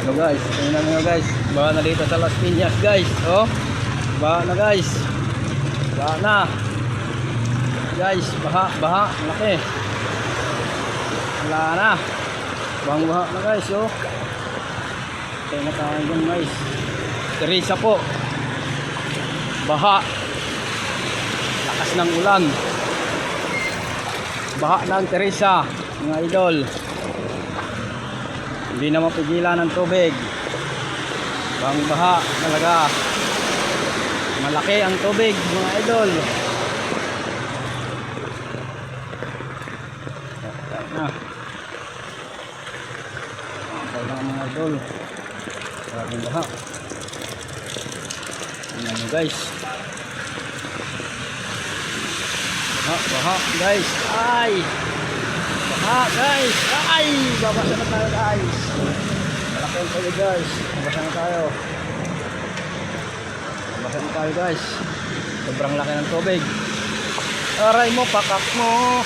So guys, tingnan nyo guys, baha na dito sa Las Piñas guys. Oh, baha na guys. Baha na. Guys, baha, laki. Wala na. Bahang baha na guys, oh. Tayo na tayo dyan guys. Teresa po. Baha. Lakas ng ulan. Baha ng Teresa, mga idol. Hindi na mapigilan ng tubig. Bang baha talaga. Malaki ang tubig, mga idol. Okay lang mga idol. Maraming baha. Tingnan nyo guys. Baha guys. Ay! Baha guys. Ay! Babasa na tayo guys. Malaki ang tubig guys. Babasa na tayo. Babasa na tayo guys. Sobrang laki ng tubig. Aray mo, pakak mo.